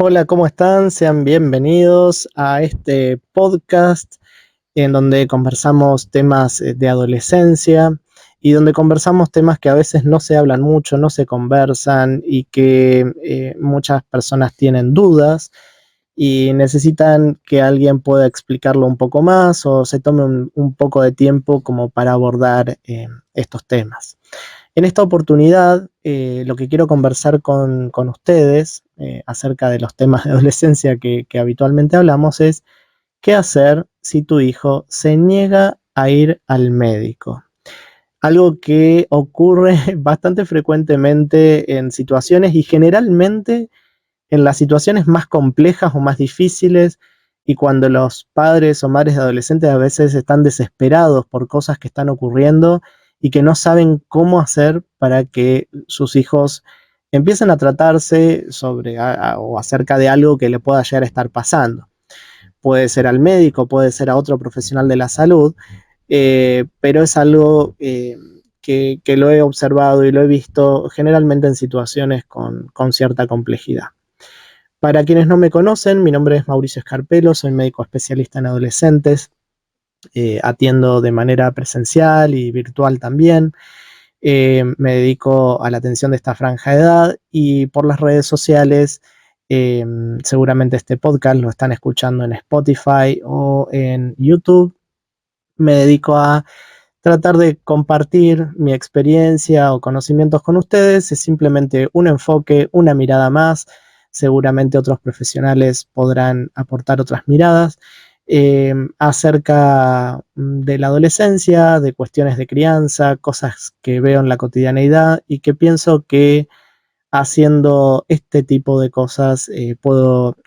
Hola, ¿cómo están? Sean bienvenidos a este podcast en donde conversamos temas de adolescencia y donde conversamos temas que a veces no se hablan mucho, no se conversan y que muchas personas tienen dudas y necesitan que alguien pueda explicarlo un poco más o se tome un poco de tiempo como para abordar estos temas. En esta oportunidad, lo que quiero conversar con ustedes acerca de los temas de adolescencia que habitualmente hablamos es qué hacer si tu hijo se niega a ir al médico. Algo que ocurre bastante frecuentemente en situaciones y generalmente en las situaciones más complejas o más difíciles y cuando los padres o madres de adolescentes a veces están desesperados por cosas que están ocurriendo y que no saben cómo hacer para que sus hijos empiecen a tratarse sobre o acerca de algo que le pueda llegar a estar pasando. Puede ser al médico, puede ser a otro profesional de la salud, pero es algo que lo he observado y lo he visto generalmente en situaciones con cierta complejidad. Para quienes no me conocen, mi nombre es Mauricio Escarpelo, soy médico especialista en adolescentes, atiendo de manera presencial y virtual también. Me dedico a la atención de esta franja de edad y por las redes sociales, eh, seguramente este podcast lo están escuchando en Spotify o en YouTube. Me dedico a tratar de compartir mi experiencia o conocimientos con ustedes. Es simplemente un enfoque, una mirada más. Seguramente otros profesionales podrán aportar otras miradas acerca de la adolescencia, de cuestiones de crianza, cosas que veo en la cotidianeidad y que pienso que haciendo este tipo de cosas puedo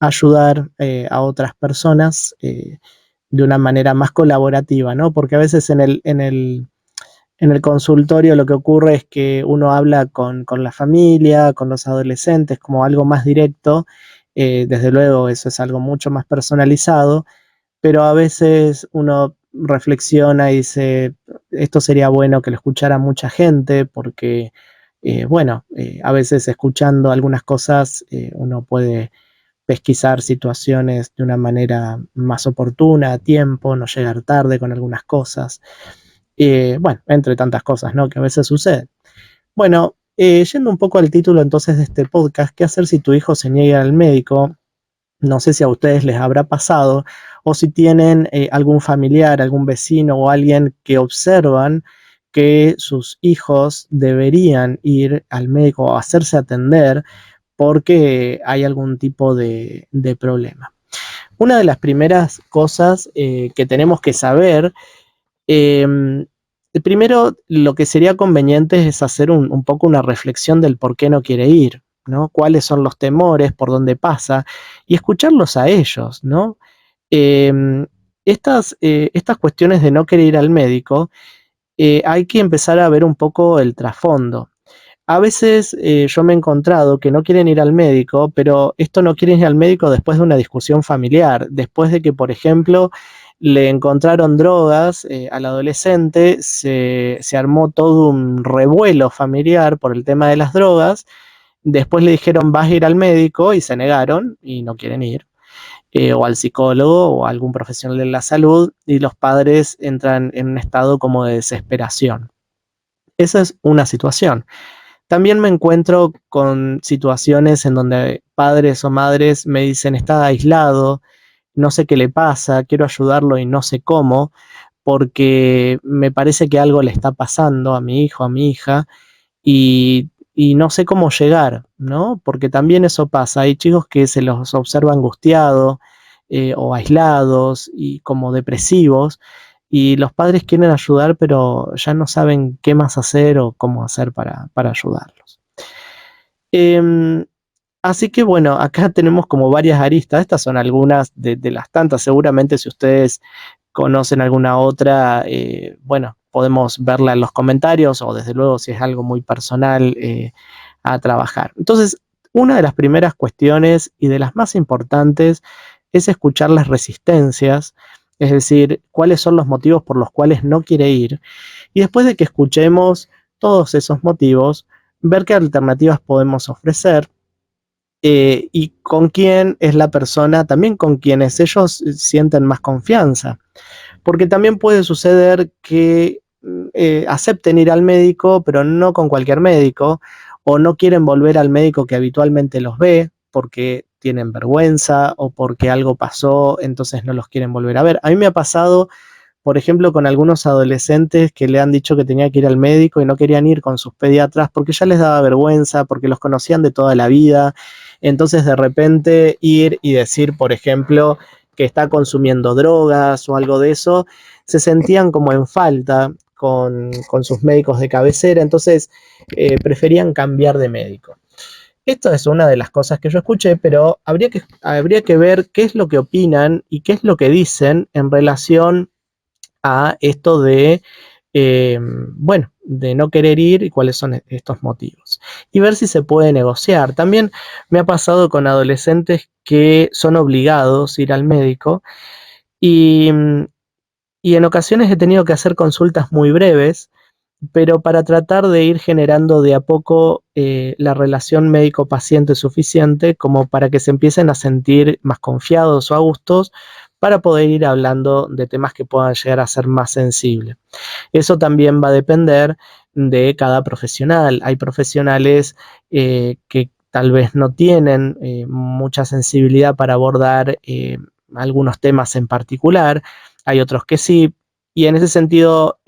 ayudar a otras personas de una manera más colaborativa, ¿no? Porque a veces en el consultorio lo que ocurre es que uno habla con la familia, con los adolescentes, como algo más directo. Desde luego, eso es algo mucho más personalizado, pero a veces uno reflexiona y dice, esto sería bueno que lo escuchara mucha gente, porque, bueno, a veces escuchando algunas cosas uno puede pesquisar situaciones de una manera más oportuna, a tiempo, no llegar tarde con algunas cosas. Bueno, entre tantas cosas, ¿no? Que a veces sucede. Bueno, yendo un poco al título entonces de este podcast, ¿qué hacer si tu hijo se niega al médico? No sé si a ustedes les habrá pasado o si tienen algún familiar, algún vecino o alguien que observan que sus hijos deberían ir al médico o hacerse atender porque hay algún tipo de problema. Una de las primeras cosas que tenemos que saber, eh, primero lo que sería conveniente es hacer un poco una reflexión del por qué no quiere ir, ¿no? Cuáles son los temores, por dónde pasa, y escucharlos a ellos, ¿no? Eh, estas cuestiones de no querer ir al médico, hay que empezar a ver un poco el trasfondo. A veces yo me he encontrado que no quieren ir al médico, pero esto no quieren ir al médico después de una discusión familiar, después de que, por ejemplo, le encontraron drogas al adolescente, se armó todo un revuelo familiar por el tema de las drogas, después le dijeron vas a ir al médico y se negaron y no quieren ir, o al psicólogo o a algún profesional de la salud y los padres entran en un estado como de desesperación. Esa es una situación. También me encuentro con situaciones en donde padres o madres me dicen está aislado, no sé qué le pasa, quiero ayudarlo y no sé cómo, porque me parece que algo le está pasando a mi hijo, a mi hija, y no sé cómo llegar, ¿no? Porque también eso pasa, hay chicos que se los observa angustiados o aislados y como depresivos, y los padres quieren ayudar, pero ya no saben qué más hacer o cómo hacer para ayudarlos. Em, Así que bueno, acá tenemos como varias aristas. Estas son algunas de las tantas. Seguramente si ustedes conocen alguna otra, bueno, podemos verla en los comentarios o desde luego si es algo muy personal a trabajar. Entonces, una de las primeras cuestiones y de las más importantes es escuchar las resistencias, es decir, cuáles son los motivos por los cuales no quiere ir. Y después de que escuchemos todos esos motivos, ver qué alternativas podemos ofrecer y con quién es la persona también con quienes ellos sienten más confianza. Porque también puede suceder que acepten ir al médico, pero no con cualquier médico, o no quieren volver al médico que habitualmente los ve porque tienen vergüenza o porque algo pasó, entonces no los quieren volver a ver. A mí me ha pasado, por ejemplo, con algunos adolescentes que le han dicho que tenía que ir al médico y no querían ir con sus pediatras porque ya les daba vergüenza, porque los conocían de toda la vida. Entonces, de repente, ir y decir, por ejemplo, que está consumiendo drogas o algo de eso, se sentían como en falta con sus médicos de cabecera, entonces preferían cambiar de médico. Esto es una de las cosas que yo escuché, pero habría que ver qué es lo que opinan y qué es lo que dicen en relación a esto de, bueno, de no querer ir y cuáles son estos motivos. Y ver si se puede negociar. También me ha pasado con adolescentes que son obligados a ir al médico y, y en ocasiones he tenido que hacer consultas muy breves, pero para tratar de ir generando de a poco la relación médico-paciente suficiente como para que se empiecen a sentir más confiados o a gustos para poder ir hablando de temas que puedan llegar a ser más sensibles. Eso también va a depender de cada profesional. Hay profesionales que tal vez no tienen mucha sensibilidad para abordar algunos temas en particular, hay otros que sí, y en ese sentido,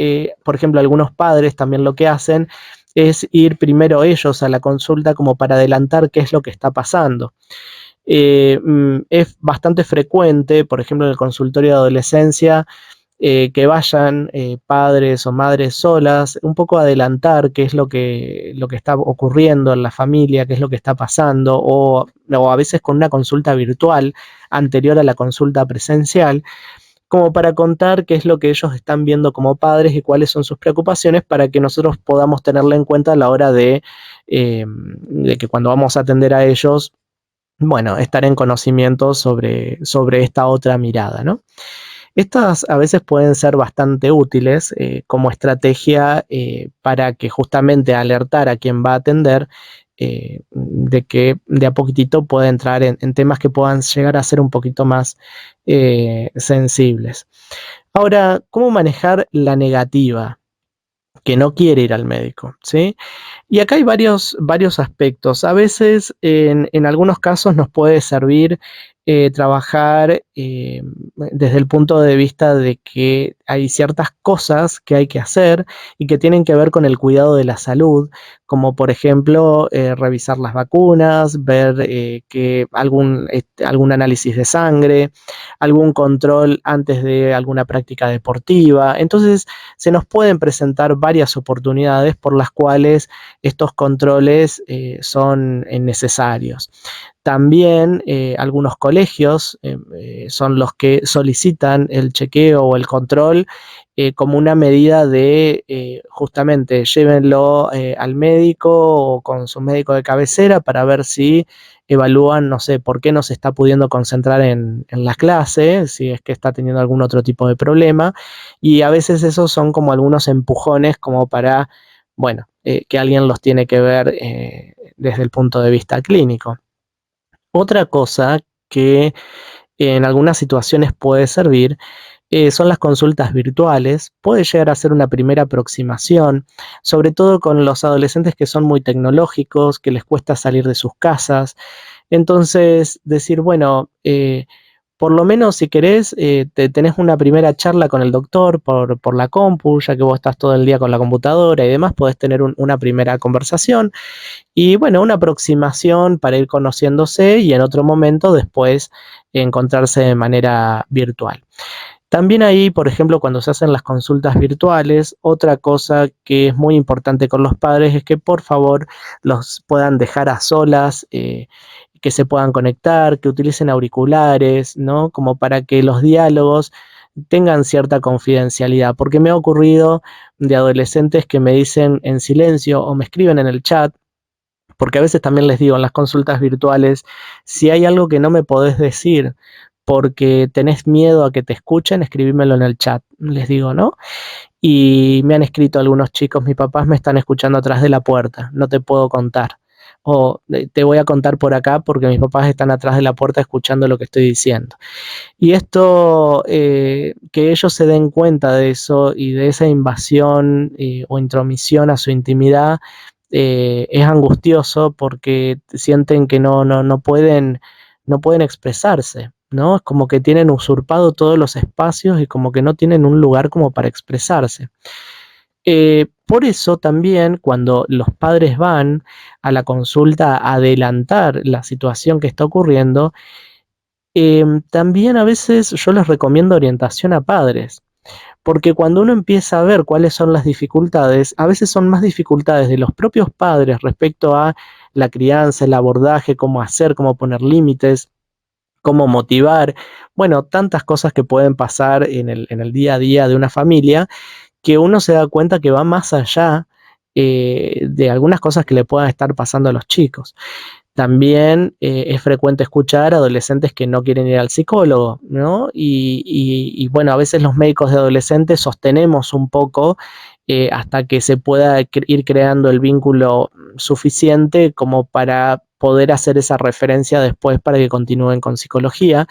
por ejemplo, algunos padres también lo que hacen es ir primero ellos a la consulta como para adelantar qué es lo que está pasando. Es bastante frecuente, por ejemplo, en el consultorio de adolescencia, que vayan padres o madres solas, un poco adelantar qué es lo que está ocurriendo en la familia, qué es lo que está pasando, o a veces con una consulta virtual anterior a la consulta presencial, como para contar qué es lo que ellos están viendo como padres y cuáles son sus preocupaciones para que nosotros podamos tenerla en cuenta a la hora de que cuando vamos a atender a ellos, bueno, estar en conocimiento sobre esta otra mirada, ¿no? Estas a veces pueden ser bastante útiles como estrategia para que justamente alertar a quien va a atender de que de a poquitito puede entrar en temas que puedan llegar a ser un poquito más sensibles. Ahora, ¿cómo manejar la negativa? Que no quiere ir al médico, ¿sí? Y acá hay varios aspectos. A veces, en algunos casos, nos puede servir trabajar desde el punto de vista de que hay ciertas cosas que hay que hacer y que tienen que ver con el cuidado de la salud, como por ejemplo revisar las vacunas, ver que algún análisis de sangre, algún control antes de alguna práctica deportiva. Entonces, se nos pueden presentar varias oportunidades por las cuales estos controles son necesarios. También algunos colegios son los que solicitan el chequeo o el control como una medida de justamente llévenlo al médico o con su médico de cabecera para ver si evalúan, no sé, por qué no se está pudiendo concentrar en la clase, si es que está teniendo algún otro tipo de problema. Y a veces esos son como algunos empujones como para, bueno, que alguien los tiene que ver desde el punto de vista clínico. Otra cosa que en algunas situaciones puede servir son las consultas virtuales. Puede llegar a ser una primera aproximación, sobre todo con los adolescentes que son muy tecnológicos, que les cuesta salir de sus casas. Entonces, decir, bueno, por lo menos si querés, tenés una primera charla con el doctor por la compu, ya que vos estás todo el día con la computadora y demás, podés tener una primera conversación y bueno, una aproximación para ir conociéndose y en otro momento después encontrarse de manera virtual. También ahí, por ejemplo, cuando se hacen las consultas virtuales, otra cosa que es muy importante con los padres es que por favor los puedan dejar a solas, que se puedan conectar, que utilicen auriculares, ¿no? Como para que los diálogos tengan cierta confidencialidad, porque me ha ocurrido de adolescentes que me dicen en silencio o me escriben en el chat, porque a veces también les digo en las consultas virtuales, si hay algo que no me podés decir porque tenés miedo a que te escuchen, escribímelo en el chat, les digo, ¿no? Y me han escrito algunos chicos, mis papás me están escuchando atrás de la puerta, no te puedo contar, o te voy a contar por acá porque mis papás están atrás de la puerta escuchando lo que estoy diciendo. Y esto, que ellos se den cuenta de eso y de esa invasión o intromisión a su intimidad, es angustioso porque sienten que no pueden expresarse, ¿no? Es como que tienen usurpado todos los espacios y como que no tienen un lugar como para expresarse. Por eso también cuando los padres van a la consulta a adelantar la situación que está ocurriendo, también a veces yo les recomiendo orientación a padres, porque cuando uno empieza a ver cuáles son las dificultades, a veces son más dificultades de los propios padres respecto a la crianza, el abordaje, cómo hacer, cómo poner límites, cómo motivar, bueno, tantas cosas que pueden pasar en el día a día de una familia, que uno se da cuenta que va más allá de algunas cosas que le puedan estar pasando a los chicos. También es frecuente escuchar adolescentes que no quieren ir al psicólogo, ¿no? Y bueno, a veces los médicos de adolescentes sostenemos un poco hasta que se pueda ir creando el vínculo suficiente como para poder hacer esa referencia después para que continúen con psicología,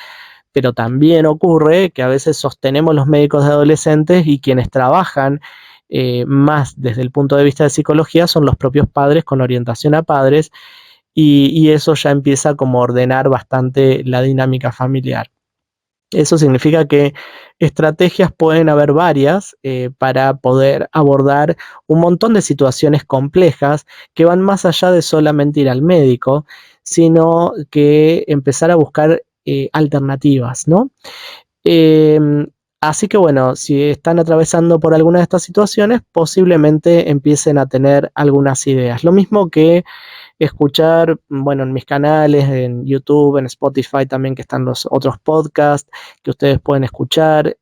pero también ocurre que a veces sostenemos los médicos de adolescentes y quienes trabajan más desde el punto de vista de psicología son los propios padres con orientación a padres y eso ya empieza como a ordenar bastante la dinámica familiar. Eso significa que estrategias pueden haber varias para poder abordar un montón de situaciones complejas que van más allá de solamente ir al médico, sino que empezar a buscar alternativas, ¿no? Así que bueno, si están atravesando por alguna de estas situaciones, posiblemente empiecen a tener algunas ideas. Lo mismo que escuchar, bueno, en mis canales, en YouTube, en Spotify también, que están los otros podcasts que ustedes pueden escuchar.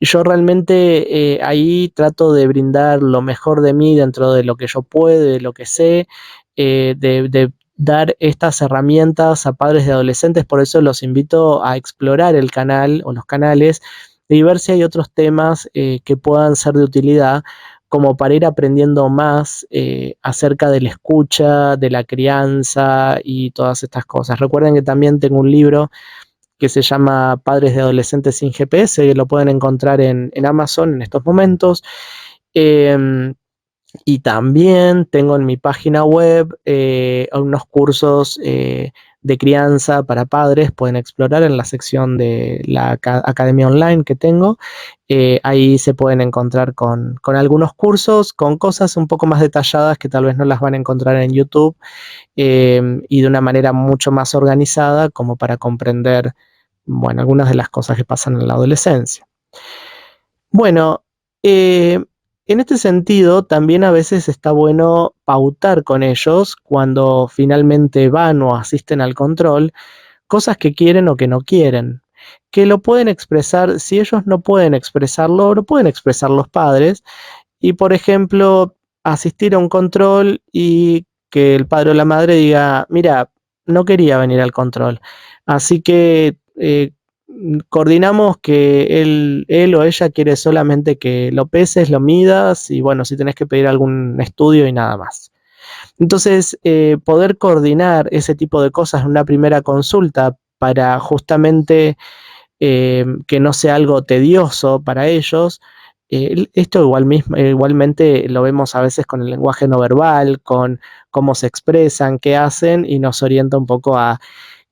Yo realmente ahí trato de brindar lo mejor de mí dentro de lo que yo puedo, de lo que sé, de dar estas herramientas a padres de adolescentes, por eso los invito a explorar el canal o los canales y ver si hay otros temas que puedan ser de utilidad como para ir aprendiendo más acerca de la escucha, de la crianza y todas estas cosas. Recuerden que también tengo un libro que se llama Padres de Adolescentes sin GPS, que lo pueden encontrar en Amazon en estos momentos. Eh, y también tengo en mi página web unos cursos de crianza para padres, pueden explorar en la sección de la academia online que tengo. Ahí se pueden encontrar con algunos cursos, con cosas un poco más detalladas que tal vez no las van a encontrar en YouTube y de una manera mucho más organizada como para comprender, bueno, algunas de las cosas que pasan en la adolescencia. Bueno, en este sentido, también a veces está bueno pautar con ellos cuando finalmente van o asisten al control, cosas que quieren o que no quieren, que lo pueden expresar, si ellos no pueden expresarlo, lo pueden expresar los padres, y por ejemplo, asistir a un control y que el padre o la madre diga, mira, no quería venir al control, así que coordinamos que él o ella quiere solamente que lo peses, lo midas y bueno, si tenés que pedir algún estudio y nada más. Entonces, poder coordinar ese tipo de cosas en una primera consulta para justamente que no sea algo tedioso para ellos. Esto igualmente lo vemos a veces con el lenguaje no verbal, con cómo se expresan, qué hacen y nos orienta un poco a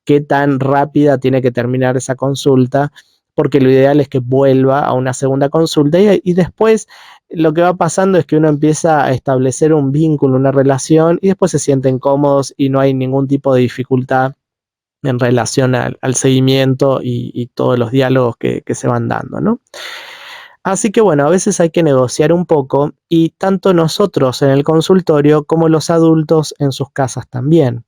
qué tan rápida tiene que terminar esa consulta, porque lo ideal es que vuelva a una segunda consulta y después lo que va pasando es que uno empieza a establecer un vínculo, una relación y después se sienten cómodos y no hay ningún tipo de dificultad en relación al seguimiento y todos los diálogos que se van dando, ¿no? Así que bueno, a veces hay que negociar un poco y tanto nosotros en el consultorio como los adultos en sus casas también.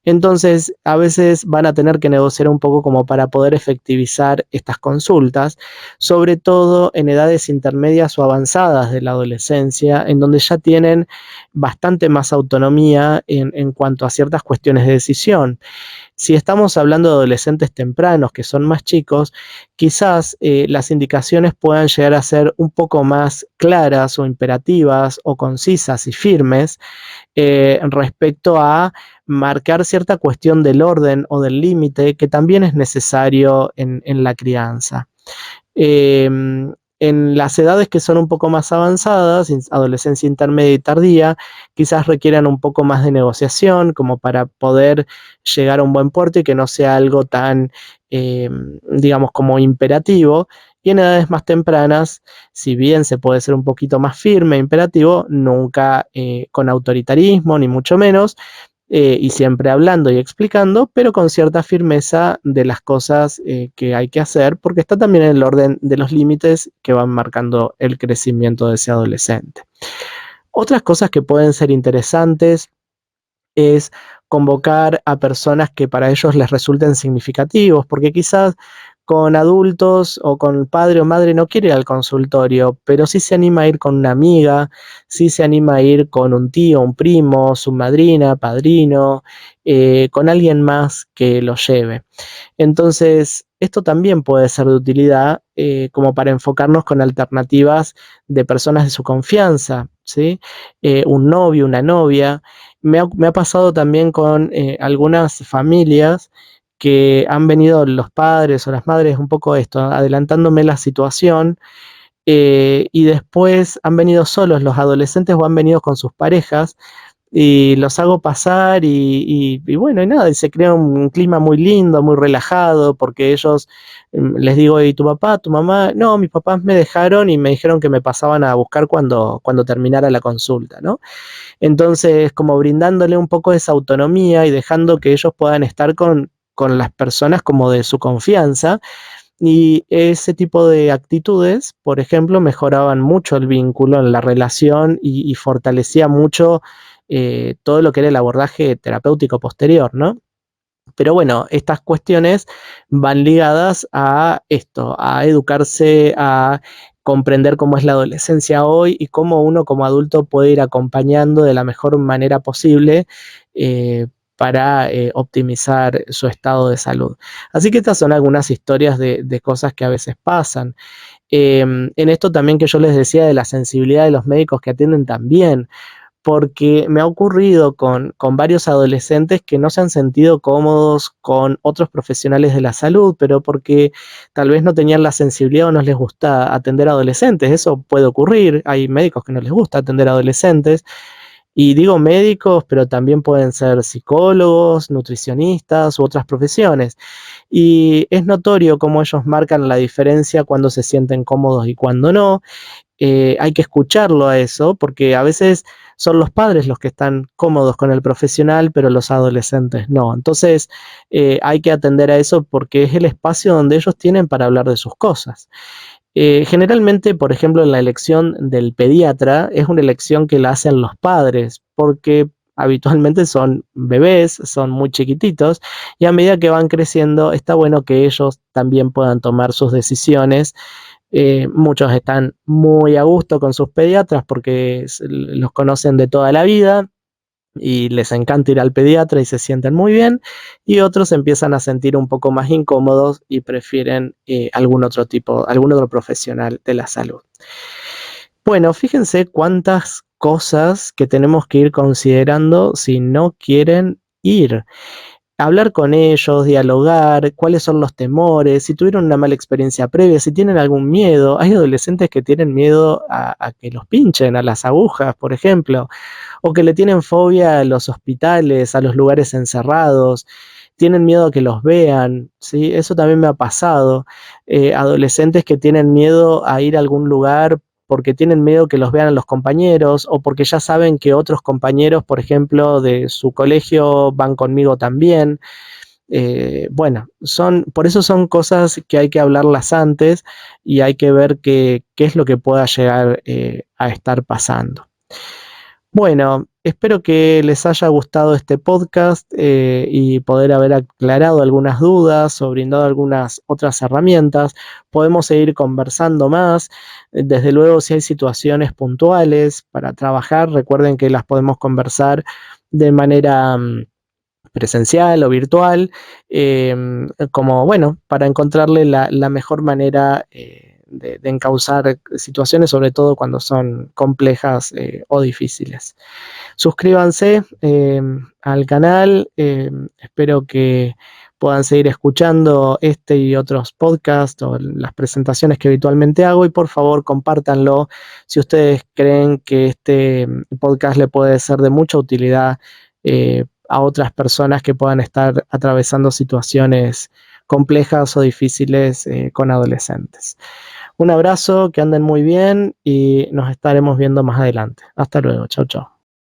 Entonces, a veces van a tener que negociar un poco como para poder efectivizar estas consultas, sobre todo en edades intermedias o avanzadas de la adolescencia, en donde ya tienen bastante más autonomía en cuanto a ciertas cuestiones de decisión. Si estamos hablando de adolescentes tempranos, que son más chicos, quizás las indicaciones puedan llegar a ser un poco más claras o imperativas o concisas y firmes respecto a marcar cierta cuestión del orden o del límite que también es necesario en la crianza. Eh, en las edades que son un poco más avanzadas, adolescencia intermedia y tardía, quizás requieran un poco más de negociación como para poder llegar a un buen puerto y que no sea algo tan, digamos, como imperativo. Y en edades más tempranas, si bien se puede ser un poquito más firme, imperativo, nunca con autoritarismo, ni mucho menos, y siempre hablando y explicando, pero con cierta firmeza de las cosas que hay que hacer, porque está también en el orden de los límites que van marcando el crecimiento de ese adolescente. Otras cosas que pueden ser interesantes es convocar a personas que para ellos les resulten significativos, porque quizás con adultos o con padre o madre no quiere ir al consultorio, pero sí se anima a ir con una amiga, sí se anima a ir con un tío, un primo, su madrina, padrino, con alguien más que lo lleve. Entonces, esto también puede ser de utilidad como para enfocarnos con alternativas de personas de su confianza, ¿sí? Un novio, una novia. Me ha pasado también con algunas familias que han venido los padres o las madres un poco esto, adelantándome la situación, y después han venido solos los adolescentes o han venido con sus parejas y los hago pasar y bueno, y nada, y se crea un clima muy lindo, muy relajado, porque ellos les digo, ¿y tu papá, tu mamá? No, mis papás me dejaron y me dijeron que me pasaban a buscar cuando terminara la consulta, ¿no? Entonces, como brindándole un poco esa autonomía y dejando que ellos puedan estar con las personas como de su confianza, y ese tipo de actitudes, por ejemplo, mejoraban mucho el vínculo en la relación y fortalecía mucho todo lo que era el abordaje terapéutico posterior, ¿no? Pero bueno, estas cuestiones van ligadas a esto, a educarse, a comprender cómo es la adolescencia hoy y cómo uno como adulto puede ir acompañando de la mejor manera posible para optimizar su estado de salud. Así que estas son algunas historias de cosas que a veces pasan. En esto también que yo les decía de la sensibilidad de los médicos que atienden también, porque me ha ocurrido con varios adolescentes que no se han sentido cómodos con otros profesionales de la salud, pero porque tal vez no tenían la sensibilidad o no les gusta atender a adolescentes. Eso puede ocurrir. Hay médicos que no les gusta atender a adolescentes. Y digo médicos, pero también pueden ser psicólogos, nutricionistas u otras profesiones. Y es notorio cómo ellos marcan la diferencia cuando se sienten cómodos y cuando no. Hay que escucharlo a eso, porque a veces son los padres los que están cómodos con el profesional, pero los adolescentes no. Entonces, hay que atender a eso porque es el espacio donde ellos tienen para hablar de sus cosas. Generalmente, por ejemplo, en la elección del pediatra, es una elección que la hacen los padres, porque habitualmente son bebés, son muy chiquititos, y a medida que van creciendo, está bueno que ellos también puedan tomar sus decisiones. Muchos están muy a gusto con sus pediatras porque los conocen de toda la vida y les encanta ir al pediatra y se sienten muy bien, y otros empiezan a sentir un poco más incómodos y prefieren algún otro profesional de la salud. Bueno, fíjense cuántas cosas que tenemos que ir considerando si no quieren ir. Hablar con ellos, dialogar, cuáles son los temores, si tuvieron una mala experiencia previa, si tienen algún miedo. Hay adolescentes que tienen miedo a que los pinchen, a las agujas, por ejemplo, o que le tienen fobia a los hospitales, a los lugares encerrados, tienen miedo a que los vean, ¿sí? Eso también me ha pasado. Adolescentes que tienen miedo a ir a algún lugar porque tienen miedo que los vean a los compañeros o porque ya saben que otros compañeros, por ejemplo, de su colegio van conmigo también. Bueno, por eso son cosas que hay que hablarlas antes y hay que ver qué es lo que pueda llegar a estar pasando. Bueno, espero que les haya gustado este podcast y poder haber aclarado algunas dudas o brindado algunas otras herramientas. Podemos seguir conversando más. Desde luego, si hay situaciones puntuales para trabajar, recuerden que las podemos conversar de manera presencial o virtual, como, bueno, para encontrarle la mejor manera de encauzar situaciones, sobre todo cuando son complejas o difíciles. Suscríbanse al canal, espero que puedan seguir escuchando este y otros podcasts o las presentaciones que habitualmente hago, y por favor compártanlo si ustedes creen que este podcast le puede ser de mucha utilidad a otras personas que puedan estar atravesando situaciones complejas o difíciles con adolescentes. Un abrazo, que anden muy bien y nos estaremos viendo más adelante. Hasta luego, chau chau.